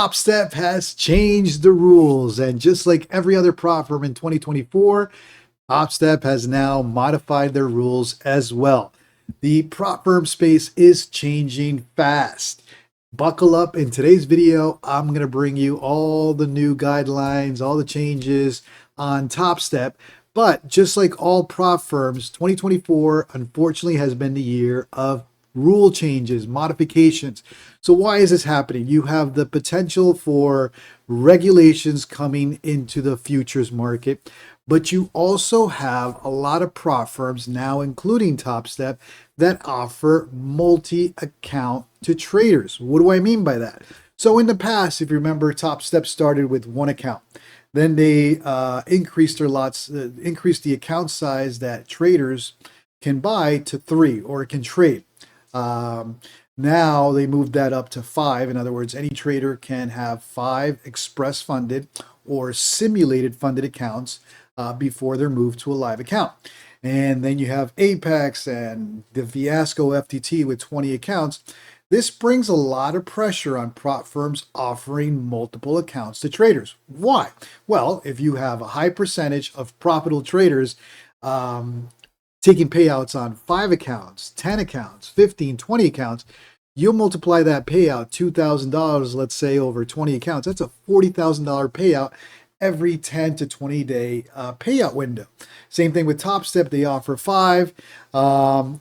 Topstep has changed the rules, and just like every other prop firm in 2024, Topstep has now modified their rules as well. The prop firm space is changing fast. Buckle up. In today's video, I'm going to bring you all the new guidelines, all the changes on Topstep. But just like all prop firms, 2024 unfortunately has been the year of rule changes, modifications. So why is this happening? You have the potential for regulations coming into the futures market, but you also have a lot of prop firms now, including Topstep, that offer multi-account to traders. What do I mean by that? So in the past, if you remember, Topstep started with one account. Then they increased the account size that traders can buy to 3 or can trade. Now they moved that up to 5. In other words, any trader can have 5 express funded or simulated funded accounts before they're moved to a live account. And then you have Apex and the Fiasco FTT with 20 accounts. This brings a lot of pressure on prop firms offering multiple accounts to traders. Why? Well, if you have a high percentage of profitable traders taking payouts on 5 accounts, 10 accounts, 15, 20 accounts, you'll multiply that payout, $2,000, let's say, over 20 accounts. That's a $40,000 payout every 10 to 20 day payout window. Same thing with Topstep, they offer 5.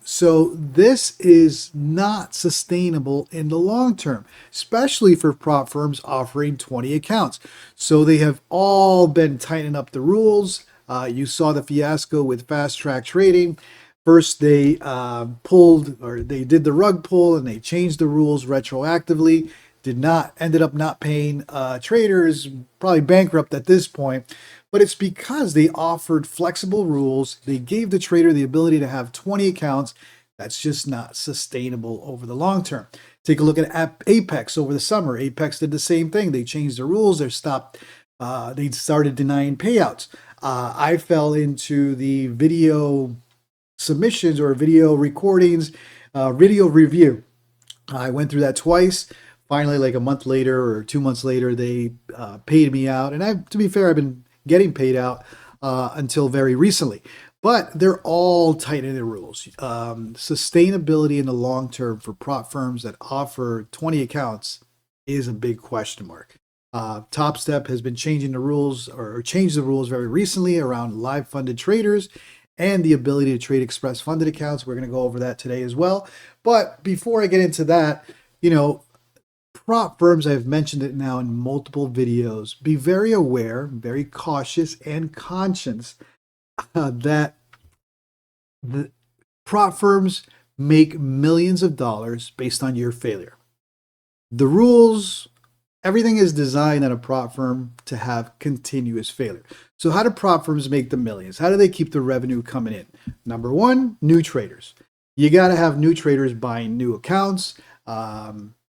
So this is not sustainable in the long term, especially for prop firms offering 20 accounts. So they have all been tightening up the rules. You saw the fiasco with fast track trading. First, they did the rug pull and they changed the rules retroactively. Ended up not paying traders, probably bankrupt at this point. But it's because they offered flexible rules. They gave the trader the ability to have 20 accounts. That's just not sustainable over the long term. Take a look at Apex over the summer. Apex did the same thing. They changed the rules. They started denying payouts. I fell into the video submissions or video recordings, video review. I went through that twice. Finally, like a month later or 2 months later, they paid me out. And to be fair, I've been getting paid out until very recently. But they're all tightening the rules. Sustainability in the long term for prop firms that offer 20 accounts is a big question mark. Topstep has been changing the rules or changed the rules very recently around live funded traders and the ability to trade express funded accounts. We're going to go over that today as well. But before I get into that, prop firms, I've mentioned it now in multiple videos, be very aware, very cautious and conscious that the prop firms make millions of dollars based on your failure. The rules, everything is designed at a prop firm to have continuous failure. So how do prop firms make the millions? How do they keep the revenue coming in? Number one, new traders. You got to have new traders buying new accounts.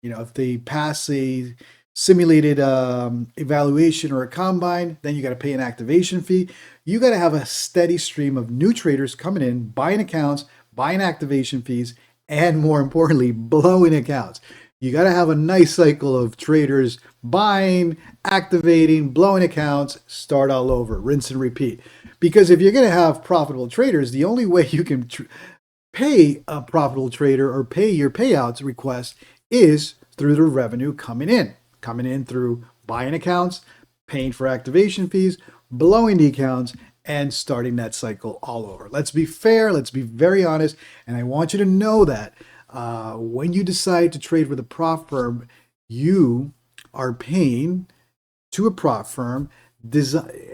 If they pass a simulated evaluation or a combine, then you got to pay an activation fee. You got to have a steady stream of new traders coming in, buying accounts, buying activation fees, and more importantly, blowing accounts. You got to have a nice cycle of traders buying, activating, blowing accounts, start all over, rinse and repeat. Because if you're going to have profitable traders, the only way you can pay a profitable trader or pay your payouts request is through the revenue coming in through buying accounts, paying for activation fees, blowing the accounts, and starting that cycle all over. Let's be fair. Let's be very honest. And I want you to know that when you decide to trade with a prop firm, you are paying to a prop firm,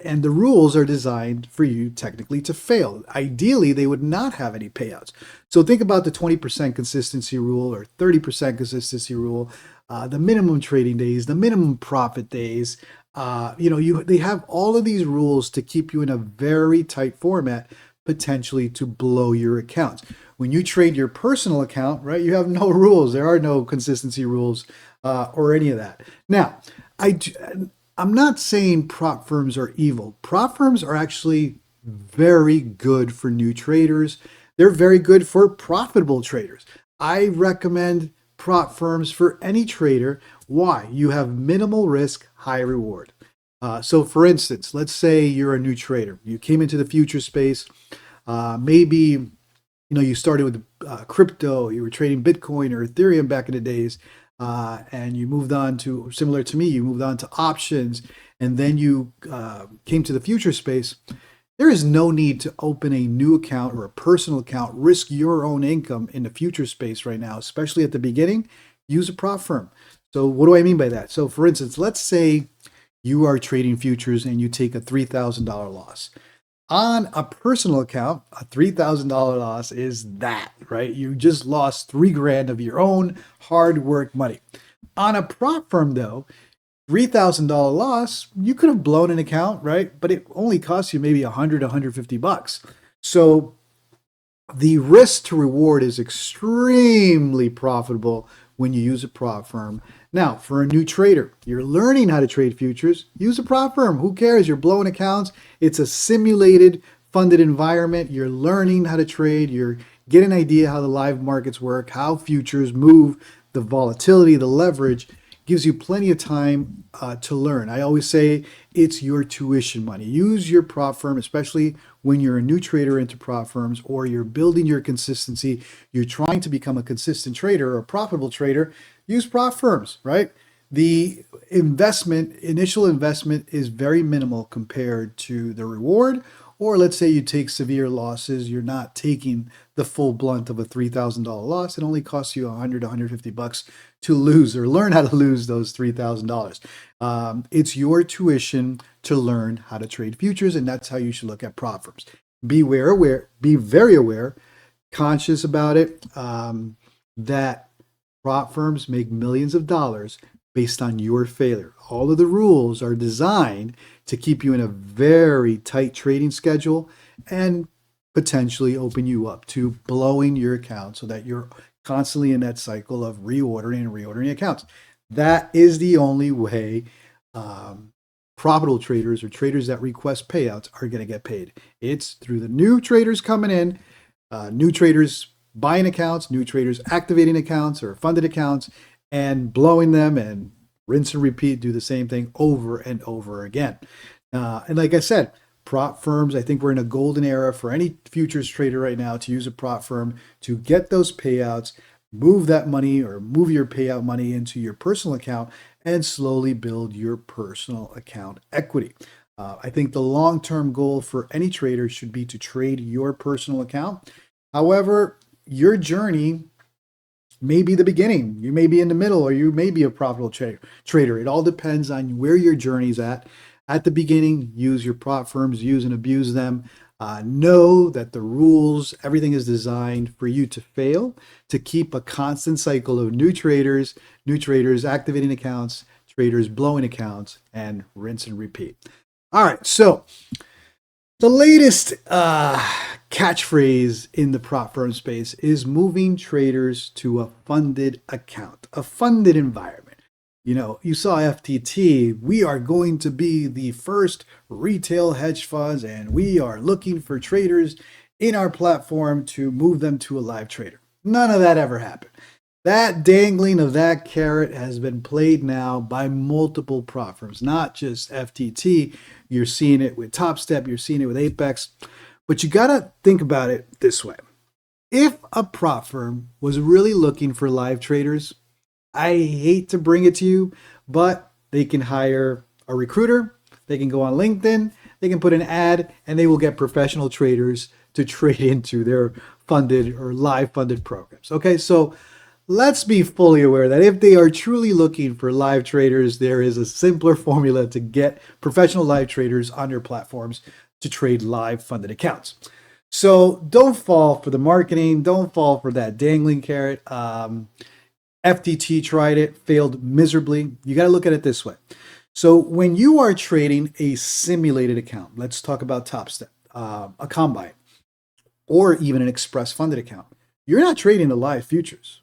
and the rules are designed for you technically to fail. Ideally, they would not have any payouts. So think about the 20% consistency rule or 30% consistency rule, the minimum trading days, the minimum profit days. They have all of these rules to keep you in a very tight format, potentially to blow your accounts. When you trade your personal account, right, you have no rules. There are no consistency rules or any of that. Now, I'm not saying prop firms are evil. Prop firms are actually very good for new traders. They're very good for profitable traders. I recommend prop firms for any trader. Why? You have minimal risk, high reward. So for instance, let's say you're a new trader. You came into the future space. Maybe you started with crypto. You were trading Bitcoin or Ethereum back in the days, and you moved on to, similar to me, you moved on to options, and then you came to the future space. There is no need to open a new account or a personal account, risk your own income in the future space right now, especially at the beginning. Use a prop firm. So what do I mean by that? So for instance, let's say you are trading futures and you take a $3,000 loss. On a personal account, a $3,000 loss is that, right? You just lost $3,000 of your own hard work money. On a prop firm though, $3,000 loss, you could have blown an account, right? But it only costs you maybe 100, 150 bucks. So the risk to reward is extremely profitable when you use a prop firm. Now, for a new trader, you're learning how to trade futures, use a prop firm. Who cares? You're blowing accounts. It's a simulated, funded environment. You're learning how to trade. You're getting an idea how the live markets work, how futures move, the volatility, the leverage. Gives you plenty of time to learn. I always say it's your tuition money. Use your prop firm, especially when you're a new trader into prop firms or you're building your consistency. You're trying to become a consistent trader or a profitable trader. Use prop firms, right? The initial investment is very minimal compared to the reward. Or let's say you take severe losses, you're not taking the full blunt of a $3,000 loss. It only costs you 100, 150 bucks to lose or learn how to lose those $3,000. It's your tuition to learn how to trade futures, and that's how you should look at prop firms. Be very aware, conscious about it, that prop firms make millions of dollars based on your failure. All of the rules are designed to keep you in a very tight trading schedule and potentially open you up to blowing your account so that you're constantly in that cycle of reordering accounts. That is the only way profitable traders or traders that request payouts are going to get paid. It's through the new traders coming in, new traders buying accounts, new traders activating accounts or funded accounts, and blowing them and rinse and repeat, do the same thing over and over again. And like I said, prop firms, I think we're in a golden era for any futures trader right now to use a prop firm to get those payouts, move that money or move your payout money into your personal account and slowly build your personal account equity. I think the long-term goal for any trader should be to trade your personal account. However, your journey may be the beginning. You may be in the middle, or you may be a profitable trader. It all depends on where your journey's at. At the beginning, use your prop firms, use and abuse them. Know that the rules, everything is designed for you to fail, to keep a constant cycle of new traders activating accounts, traders blowing accounts, and rinse and repeat. All right, so the latest catchphrase in the prop firm space is moving traders to a funded account, a funded environment. You saw FTT. We are going to be the first retail hedge funds, and we are looking for traders in our platform to move them to a live trader. None of that ever happened. That dangling of that carrot has been played now by multiple prop firms, not just FTT. You're seeing it with Topstep, you're seeing it with Apex, but you got to think about it this way. If a prop firm was really looking for live traders, I hate to bring it to you, but they can hire a recruiter, they can go on LinkedIn, they can put an ad, and they will get professional traders to trade into their funded or live funded programs. Okay, so let's be fully aware that if they are truly looking for live traders, there is a simpler formula to get professional live traders on your platforms to trade live funded accounts. So don't fall for the marketing. Don't fall for that dangling carrot. FTT tried it, failed miserably. You got to look at it this way. So when you are trading a simulated account, let's talk about Topstep, a combine, or even an express funded account, you're not trading the live futures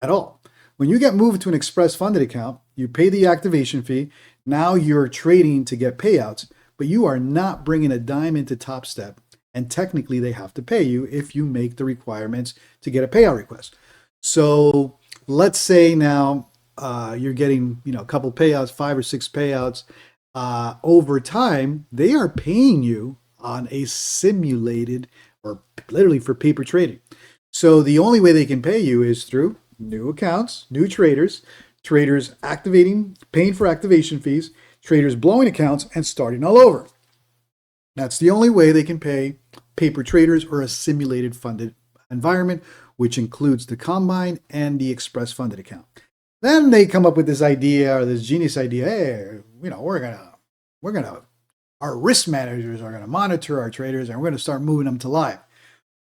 at all. When you get moved to an express funded account, you pay the activation fee. Now you're trading to get payouts, but you are not bringing a dime into Topstep. And technically they have to pay you if you make the requirements to get a payout request. So let's say now you're getting, a couple payouts, 5 or 6 payouts. Over time, they are paying you on a simulated or literally for paper trading. So the only way they can pay you is through new accounts, new traders, traders activating, paying for activation fees, traders blowing accounts and starting all over. That's the only way they can pay paper traders or a simulated funded environment, which includes the combine and the express funded account. Then they come up with this idea or this genius idea. Hey, we're gonna, our risk managers are gonna monitor our traders and we're gonna start moving them to live.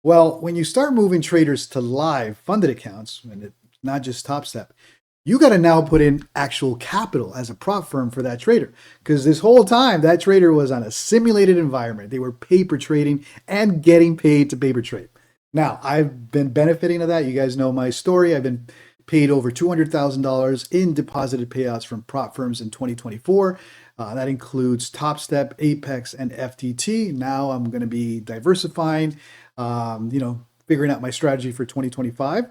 Well, when you start moving traders to live funded accounts, and it's not just Topstep, you got to now put in actual capital as a prop firm for that trader. Because this whole time, that trader was on a simulated environment. They were paper trading and getting paid to paper trade. Now, I've been benefiting of that. You guys know my story. I've been paid over $200,000 in deposited payouts from prop firms in 2024. That includes Topstep, Apex, and FTT. Now I'm going to be diversifying, figuring out my strategy for 2025.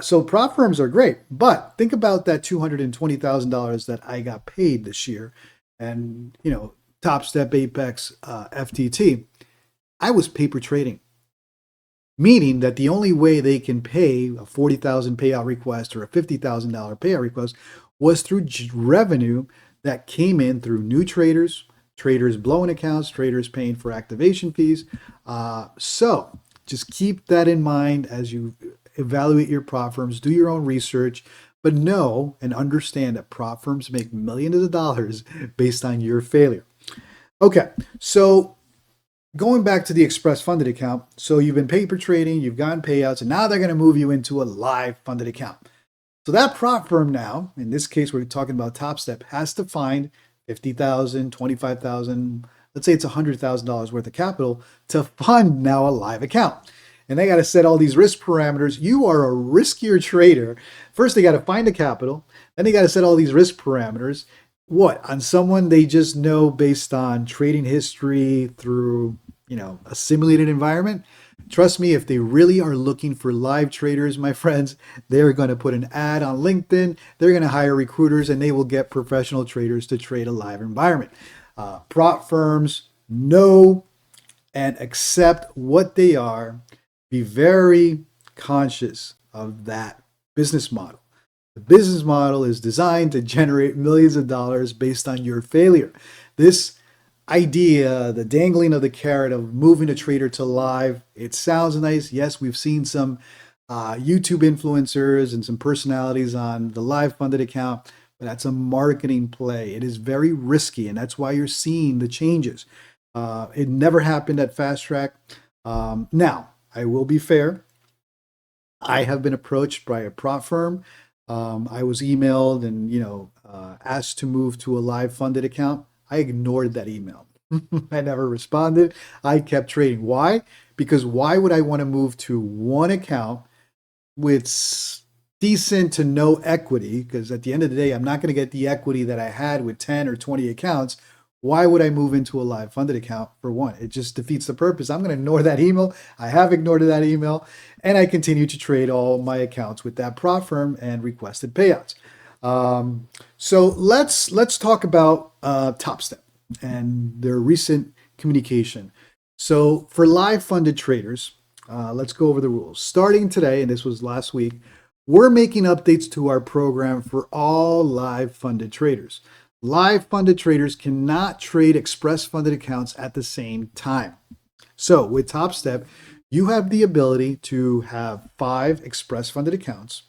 So prop firms are great, but think about that $220,000 that I got paid this year, and Topstep, Apex, FTT. I was paper trading, meaning that the only way they can pay a $40,000 payout request or a $50,000 payout request was through revenue that came in through new traders, traders blowing accounts, traders paying for activation fees. So just keep that in mind as you evaluate your prop firms, do your own research, but know and understand that prop firms make millions of dollars based on your failure. Okay, so going back to the express funded account, so you've been paper trading, you've gotten payouts, and now they're going to move you into a live funded account. So that prop firm now, in this case we're talking about Topstep, has to find $50,000, $25,000, let's say it's $100,000 worth of capital to fund now a live account. And they got to set all these risk parameters. You are a riskier trader. First, they got to find the capital. Then they got to set all these risk parameters. What? On someone they just know based on trading history through, a simulated environment? Trust me, if they really are looking for live traders, my friends, they're going to put an ad on LinkedIn. They're going to hire recruiters and they will get professional traders to trade a live environment. Prop firms know and accept what they are. Be very conscious of that business model. The business model is designed to generate millions of dollars based on your failure. This idea, the dangling of the carrot of moving a trader to live, it sounds nice. Yes, we've seen some YouTube influencers and some personalities on the live funded account, but that's a marketing play. It is very risky, and that's why you're seeing the changes. It never happened at Fast Track. Now, I will be fair. I have been approached by a prop firm. I was emailed and asked to move to a live funded account. I ignored that email. I never responded. I kept trading. Why? Because why would I want to move to one account with decent to no equity? Because at the end of the day, I'm not going to get the equity that I had with 10 or 20 accounts. Why would I move into a live funded account for one? It just defeats the purpose. I'm going to ignore that email. I have ignored that email, and I continue to trade all my accounts with that prop firm and requested payouts. So let's talk about Topstep and their recent communication. So for live funded traders, let's go over the rules. Starting today, and this was last week, we're making updates to our program for all live funded traders. Live funded traders cannot trade express funded accounts at the same time. So with Topstep, you have the ability to have 5 express funded accounts,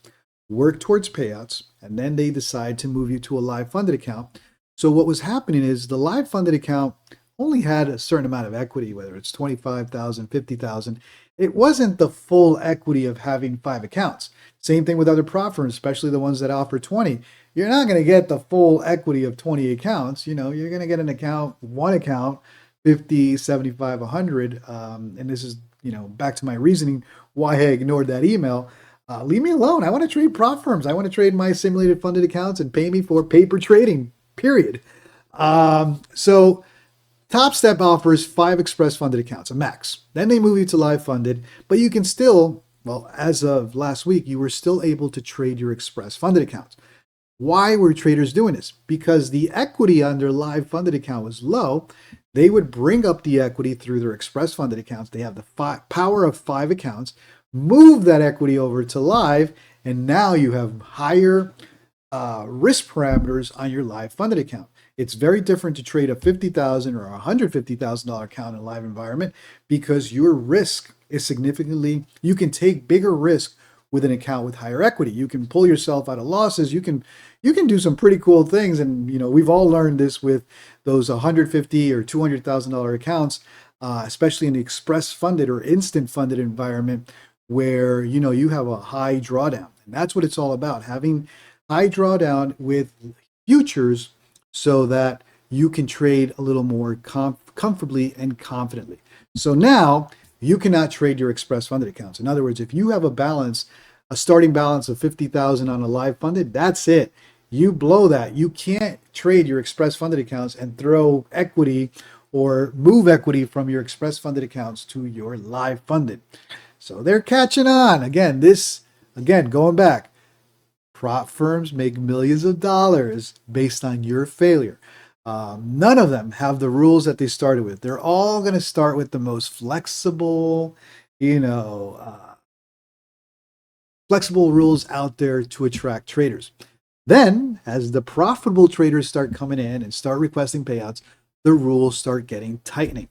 work towards payouts, and then they decide to move you to a live funded account. So what was happening is the live funded account only had a certain amount of equity, whether it's 25,000, 50,000. It wasn't the full equity of having 5 accounts. Same thing with other prop firms, especially the ones that offer 20. You're not going to get the full equity of 20 accounts. You're going to get one account, 50, 75, 100. And this is, back to my reasoning why I ignored that email. Leave me alone. I want to trade prop firms. I want to trade my simulated funded accounts and pay me for paper trading, period. So Topstep offers 5 express funded accounts, a max. Then they move you to live funded, but you can still Well, as of last week, you were still able to trade your express funded accounts. Why were traders doing this? Because the equity on their live funded account was low. They would bring up the equity through their express funded accounts. They have the power of 5 accounts, move that equity over to live, and now you have higher risk parameters on your live funded account. It's very different to trade a $50,000 or $150,000 account in a live environment because your risk is significantly, you can take bigger risk with an account with higher equity. You can pull yourself out of losses. You can do some pretty cool things. And we've all learned this with those $150,000 or $200,000 accounts, especially in the express funded or instant funded environment where you have a high drawdown. And that's what it's all about, having high drawdown with futures so that you can trade a little more comfortably and confidently. So now you cannot trade your express funded accounts. In other words, if you have a starting balance of 50,000 on a live funded, that's it. You blow that. You can't trade your express funded accounts and throw equity or move equity from your express funded accounts to your live funded. So they're catching on. Again, going back, prop firms make millions of dollars based on your failure. None of them have the rules that they started with. They're all going to start with the most flexible, flexible rules out there to attract traders. Then, as the profitable traders start coming in and start requesting payouts, the rules start getting tightening.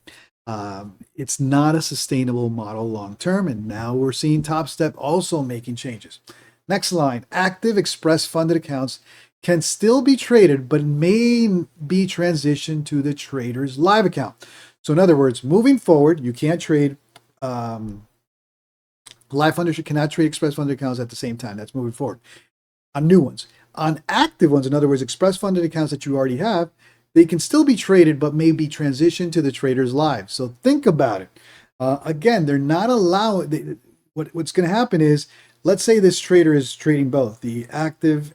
It's not a sustainable model long term, and now we're seeing Topstep also making changes. Next line, active express funded accounts can still be traded, but may be transitioned to the trader's live account. So in other words, moving forward, you can't trade, live funders cannot trade express funded accounts at the same time. That's moving forward. On new ones. On active ones, in other words, express funded accounts that you already have, they can still be traded, but may be transitioned to the trader's live. So think about it. Again, they're not allowing, what's going to happen is, let's say this trader is trading both the active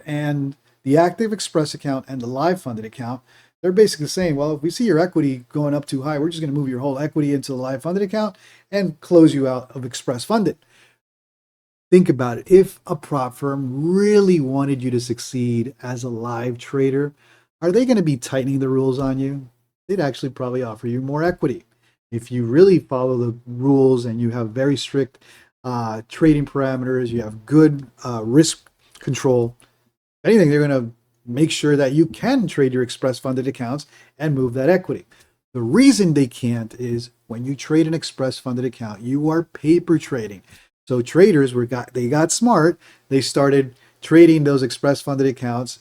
express account and the live funded account. They're basically saying, well, if we see your equity going up too high, we're just going to move your whole equity into the live funded account and close you out of express funded. Think about it. If a prop firm really wanted you to succeed as a live trader, are they going to be tightening the rules on you? They'd actually probably offer you more equity. If you really follow the rules and you have very strict trading parameters, you have good risk control, if anything, they're going to make sure that you can trade your express funded accounts and move that equity. The reason they can't is when you trade an express funded account, you are paper trading. So traders got smart. They started trading those express funded accounts,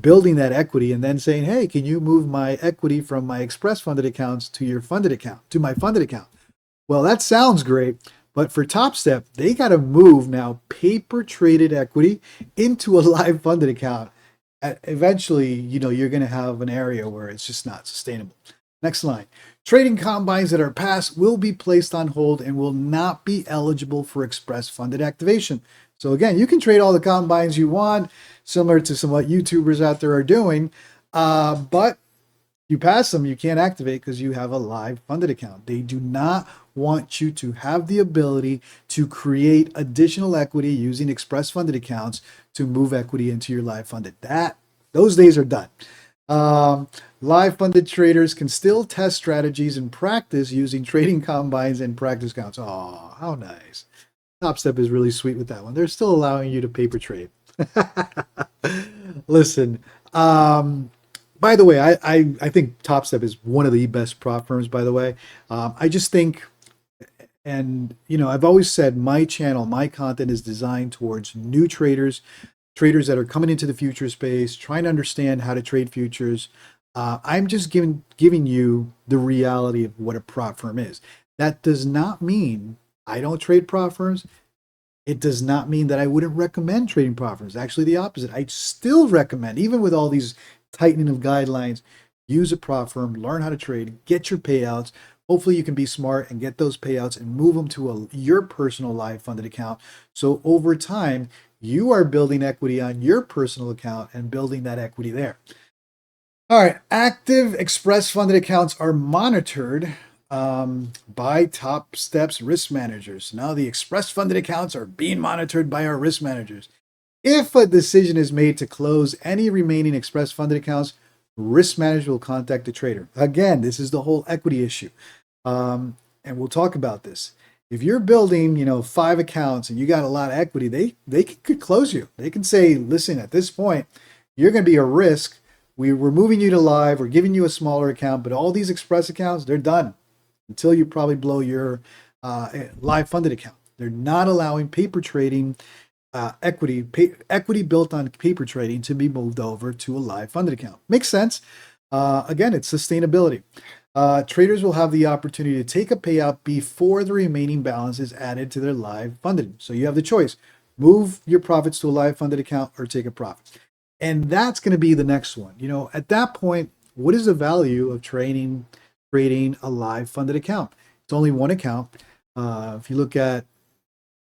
building that equity, and then saying, hey, can you move my equity from my express funded accounts to your funded account, to my funded account? Well, that sounds great. But for Topstep, they got to move now paper traded equity into a live funded account. Eventually, you're going to have an area where it's just not sustainable. Next line. Trading combines that are passed will be placed on hold and will not be eligible for express funded activation. So again, you can trade all the combines you want, similar to some what YouTubers out there are doing, but you pass them, you can't activate because you have a live funded account. They do not want you to have the ability to create additional equity using express funded accounts to move equity into your live funded. Those days are done. Live funded traders can still test strategies in practice using trading combines and practice counts. Oh, how nice. Topstep is really sweet with that one. They're still allowing you to paper trade. Listen, by the way, I think Topstep is one of the best prop firms, by the way. I just think, and I've always said my channel, my content is designed towards new traders that are coming into the future space, trying to understand how to trade futures. I'm just giving you the reality of what a prop firm is. That does not mean I don't trade prop firms. It does not mean that I wouldn't recommend trading prop firms. Actually, the opposite. I still recommend, even with all these tightening of guidelines, use a prop firm, learn how to trade, get your payouts. Hopefully you can be smart and get those payouts and move them to your personal live funded account. So over time, you are building equity on your personal account and building that equity there. All right, active express funded accounts are monitored by Topstep's risk managers. Now the express funded accounts are being monitored by our risk managers. If a decision is made to close any remaining express funded accounts, risk manager will contact the trader. Again, this is the whole equity issue. And we'll talk about this. If you're building, 5 accounts and you got a lot of equity, they could close you. They can say, listen, at this point, you're going to be a risk. We're moving you to live. We're giving you a smaller account, but all these express accounts, they're done until you probably blow your live funded account. They're not allowing paper trading equity built on paper trading to be moved over to a live funded account. Makes sense. Again, it's sustainability. Traders will have the opportunity to take a payout before the remaining balance is added to their live funded. So you have the choice: move your profits to a live funded account or take a profit. And that's going to be the next one. At that point, what is the value of trading a live funded account? It's only one account. If you look at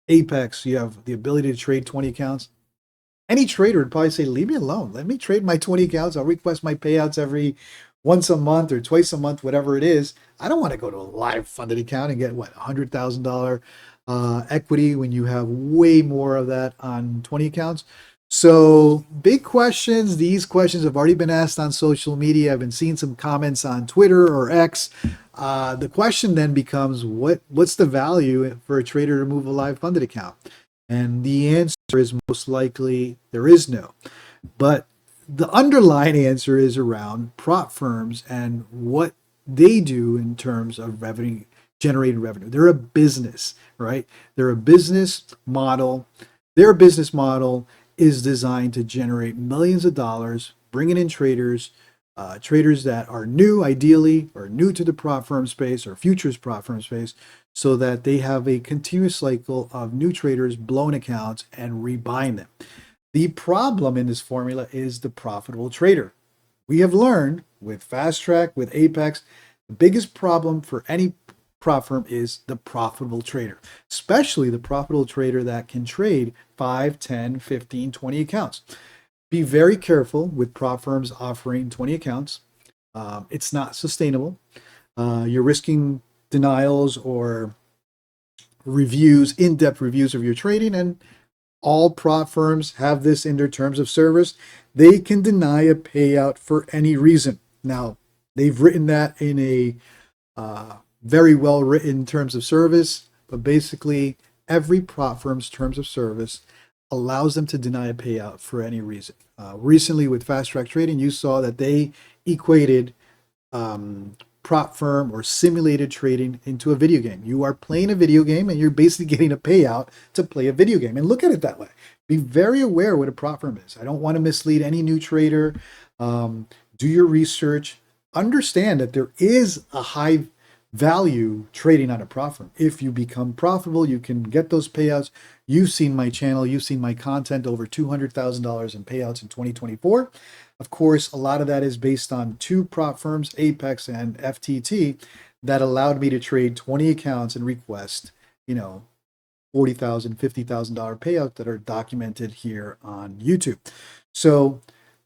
Apex, you have the ability to trade 20 accounts. Any trader would probably say, leave me alone. Let me trade my 20 accounts. I'll request my payouts every once a month or twice a month, whatever it is. I don't want to go to a live funded account and get $100,000 equity when you have way more of that on 20 accounts. So big questions. These questions have already been asked on social media. I've been seeing some comments on Twitter or X. The question then becomes, what's the value for a trader to move a live funded account? And the answer is most likely there is no. But the underlying answer is around prop firms and what they do in terms of revenue, generating revenue. They're a business, right? They're a business model. Their business model is designed to generate millions of dollars, bringing in traders that are new, ideally, or new to the prop firm space or futures prop firm space, so that they have a continuous cycle of new traders blowing accounts and rebuying them. The problem in this formula is the profitable trader. We have learned with Fast Track, with Apex, the biggest problem for any prop firm is the profitable trader, especially the profitable trader that can trade 5, 10, 15, 20 accounts. Be very careful with prop firms offering 20 accounts. It's not sustainable. You're risking denials or reviews, in-depth reviews of your trading, and all prop firms have this in their terms of service. They can deny a payout for any reason. Now, they've written that in a very well written terms of service, but basically every prop firm's terms of service allows them to deny a payout for any reason. Recently with Fast Track Trading, you saw that they equated prop firm or simulated trading into a video game. You are playing a video game and you're basically getting a payout to play a video game. And look at it that way. Be very aware what a prop firm is. I don't want to mislead any new trader. Do your research. Understand that there is a high value trading on a prop firm. If you become profitable, you can get those payouts. You've seen my channel, you've seen my content, over $200,000 in payouts in 2024. Of course, a lot of that is based on 2 prop firms, Apex and FTT, that allowed me to trade 20 accounts and request, $40,000, $50,000 payouts that are documented here on YouTube. So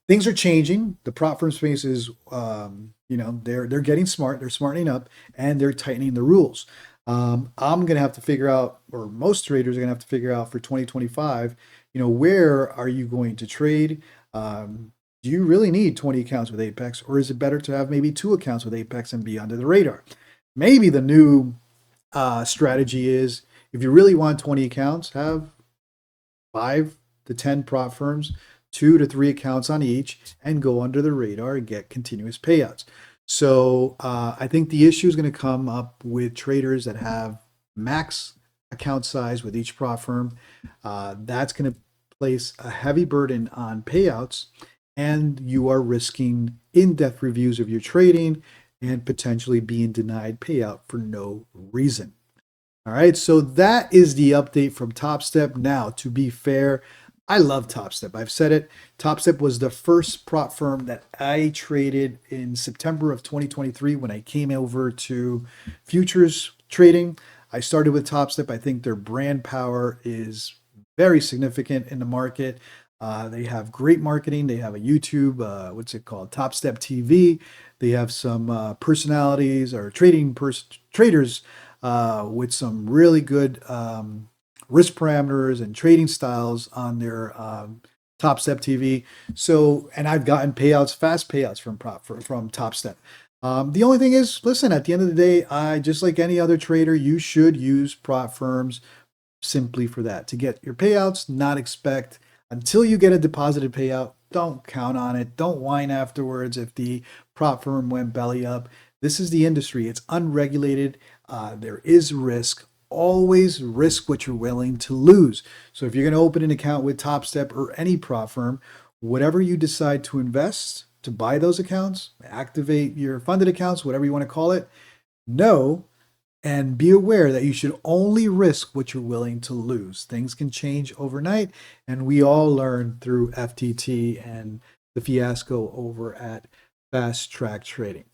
things are changing. The prop firm space is, they're getting smart. They're smartening up and they're tightening the rules. I'm going to have to figure out, or most traders are going to have to figure out for 2025, where are you going to trade? Do you really need 20 accounts with Apex, or is it better to have maybe 2 accounts with Apex and be under the radar? Maybe the new strategy is, if you really want 20 accounts, have 5 to 10 prop firms, 2 to 3 accounts on each, and go under the radar and get continuous payouts. So I think the issue is going to come up with traders that have max account size with each prop firm. That's going to place a heavy burden on payouts, and you are risking in-depth reviews of your trading and potentially being denied payout for no reason. All right, so that is the update from Topstep. Now, to be fair, I love Topstep. I've said it. Topstep was the first prop firm that I traded in September of 2023 when I came over to futures trading. I started with Topstep. I think their brand power is very significant in the market. They have great marketing. They have a YouTube, what's it called? Topstep TV. They have some personalities or traders with some really good risk parameters and trading styles on their Topstep TV. So, and I've gotten payouts, fast payouts from Topstep. The only thing is, listen, at the end of the day, I just like any other trader, you should use prop firms simply for that to get your payouts. Not expect until you get a deposited payout. Don't count on it. Don't whine afterwards if the prop firm went belly up. This is the industry. It's unregulated. There is risk. Always risk what you're willing to lose. So if you're going to open an account with Topstep or any prop firm, whatever you decide to invest to buy those accounts, activate your funded accounts, whatever you want to call it, know and be aware that you should only risk what you're willing to lose. Things can change overnight, and we all learn through FTT and the fiasco over at Fast Track Trading.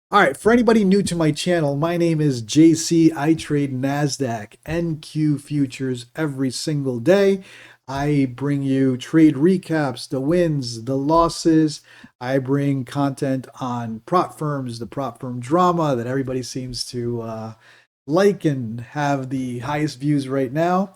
All right, for anybody new to my channel, my name is JC. I trade Nasdaq NQ futures every single day. I bring you trade recaps, the wins, the losses. I bring content on prop firms, the prop firm drama that everybody seems to like and have the highest views right now.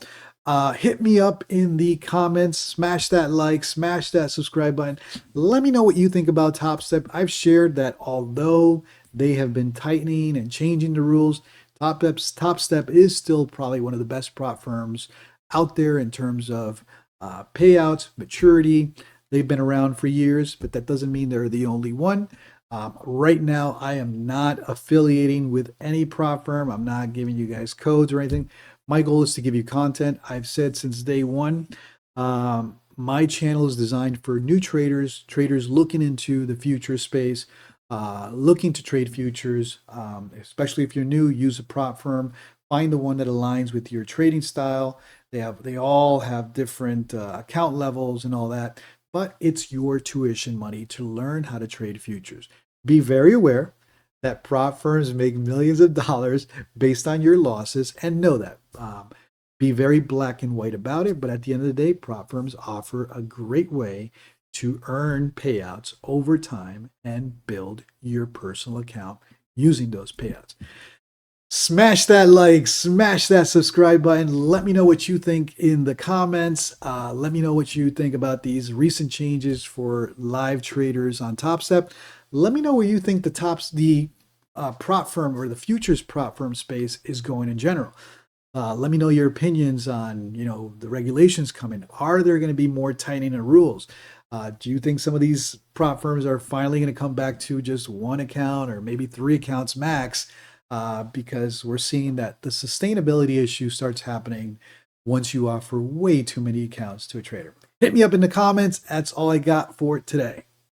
Hit me up in the comments, smash that like, smash that subscribe button. Let me know what you think about Topstep. I've shared that although they have been tightening and changing the rules, Topstep is still probably one of the best prop firms out there in terms of payouts, maturity. They've been around for years, but that doesn't mean they're the only one. Right now, I am not affiliating with any prop firm. I'm not giving you guys codes or anything. My goal is to give you content. I've said since day one, my channel is designed for new traders, traders looking into the future space, looking to trade futures, especially if you're new, use a prop firm. Find the one that aligns with your trading style. They all have different account levels and all that, but it's your tuition money to learn how to trade futures. Be very aware that prop firms make millions of dollars based on your losses, and know that. Be very black and white about it, but at the end of the day, prop firms offer a great way to earn payouts over time and build your personal account using those payouts. Smash that like, smash that subscribe button. Let me know what you think in the comments. Let me know what you think about these recent changes for live traders on Topstep. Let me know where you think the prop firm or the futures prop firm space is going in general. Let me know your opinions on, the regulations coming. Are there going to be more tightening of rules? Do you think some of these prop firms are finally going to come back to just one account or maybe 3 accounts max? Because we're seeing that the sustainability issue starts happening once you offer way too many accounts to a trader. Hit me up in the comments. That's all I got for today.